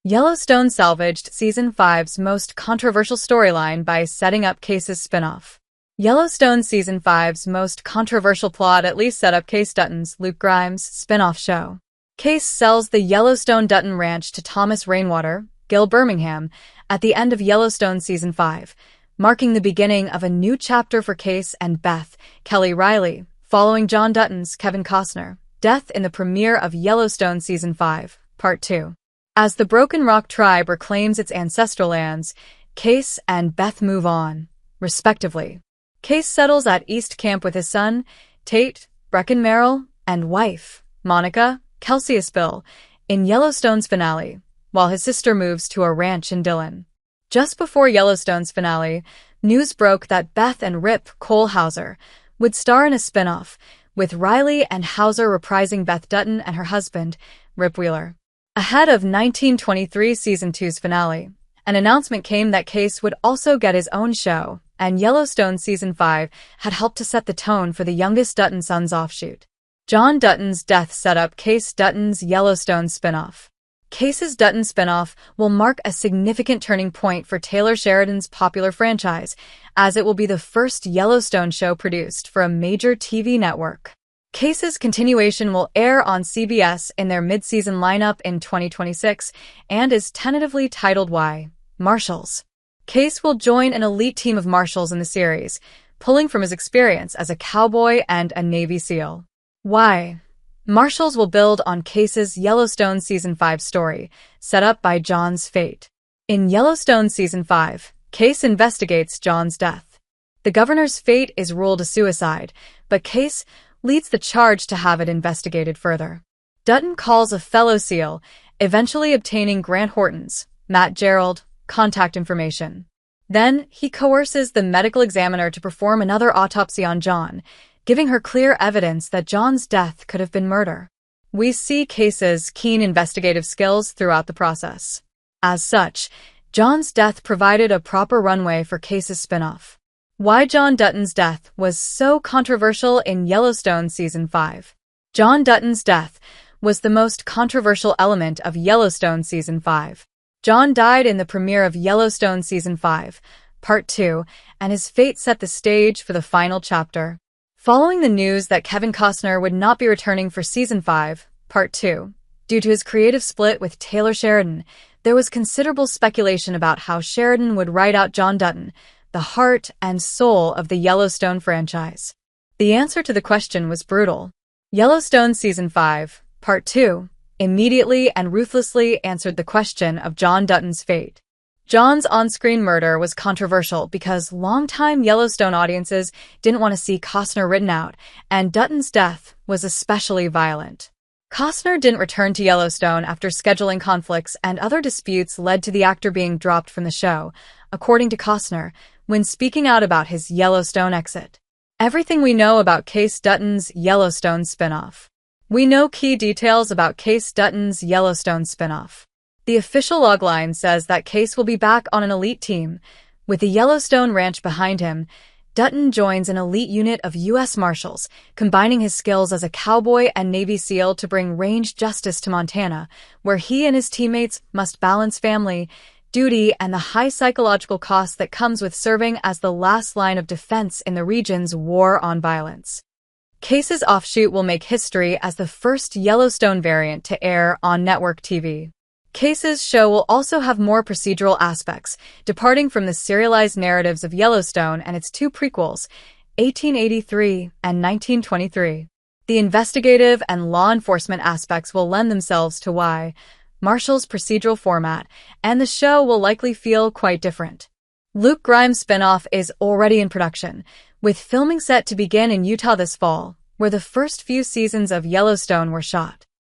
Yellowstone salvaged Season 5's most controversial storyline by setting up Kayce's spinoff. Yellowstone Season 5's most controversial plot at least set up Kayce Dutton's Luke Grimes spinoff show. Kayce sells the Yellowstone Dutton Ranch to Thomas Rainwater, Gil Birmingham, at the end of Yellowstone Season 5, marking the beginning of a new chapter for Kayce and Beth Kelly Riley, following John Dutton's Kevin Costner death in the premiere of Yellowstone Season 5, Part 2. As the Broken Rock tribe reclaims its ancestral lands, Kayce and Beth move on, respectively. Kayce settles at East Camp with his son, Tate, Brecken Merrill, and wife, Monica, Kelsey Aspill, in Yellowstone's finale, while his sister moves to a ranch in Dillon. Just before Yellowstone's finale, news broke that Beth and Rip Cole Hauser would star in a spinoff, with Riley and Hauser reprising Beth Dutton and her husband, Rip Wheeler. Ahead of 1923 Season 2's finale, an announcement came that Kayce would also get his own show, and Yellowstone Season 5 had helped to set the tone for the youngest Dutton son's offshoot. John Dutton's death set up Kayce Dutton's Yellowstone spinoff. Kayce's Dutton spinoff will mark a significant turning point for Taylor Sheridan's popular franchise, as it will be the first Yellowstone show produced for a major TV network. Kayce's continuation will air on CBS in their mid-season lineup in 2026 and is tentatively titled Marshals. Kayce will join an elite team of marshals in the series, pulling from his experience as a cowboy and a Navy SEAL. Marshals will build on Kayce's Yellowstone Season 5 story, set up by John's fate. In Yellowstone Season 5, Kayce investigates John's death. The governor's fate is ruled a suicide, but Kayce leads the charge to have it investigated further. Dutton calls a fellow SEAL, eventually obtaining Grant Horton's, Matt Gerald, contact information. Then, he coerces the medical examiner to perform another autopsy on John, giving her clear evidence that John's death could have been murder. We see Kayce's keen investigative skills throughout the process. As such, John's death provided a proper runway for Kayce's spinoff. Why John Dutton's death was so controversial in Yellowstone Season 5. John Dutton's death was the most controversial element of Yellowstone Season 5. John died in the premiere of Yellowstone Season 5, Part 2, and his fate set the stage for the final chapter. Following the news that Kevin Costner would not be returning for Season 5, Part 2, due to his creative split with Taylor Sheridan, there was considerable speculation about how Sheridan would write out John Dutton, the heart and soul of the Yellowstone franchise. The answer to the question was brutal. Yellowstone Season 5, Part 2, immediately and ruthlessly answered the question of John Dutton's fate. John's on-screen murder was controversial because longtime Yellowstone audiences didn't want to see Costner written out, and Dutton's death was especially violent. Costner didn't return to Yellowstone after scheduling conflicts and other disputes led to the actor being dropped from the show, according to Costner, when speaking out about his Yellowstone exit. Everything we know about Kayce Dutton's Yellowstone spinoff. We know key details about Kayce Dutton's Yellowstone spinoff. The official logline says that Kayce will be back on an elite team. With the Yellowstone Ranch behind him, Dutton joins an elite unit of U.S. Marshals, combining his skills as a cowboy and Navy SEAL to bring range justice to Montana, where he and his teammates must balance family, duty, and the high psychological cost that comes with serving as the last line of defense in the region's war on violence. Kayce's offshoot will make history as the first Yellowstone variant to air on network TV. Kayce's show will also have more procedural aspects, departing from the serialized narratives of Yellowstone and its two prequels, 1883 and 1923. The investigative and law enforcement aspects will lend themselves to Marshals' procedural format, and the show will likely feel quite different. Luke Grimes' spinoff is already in production, with filming set to begin in Utah this fall, where the first few seasons of Yellowstone were shot.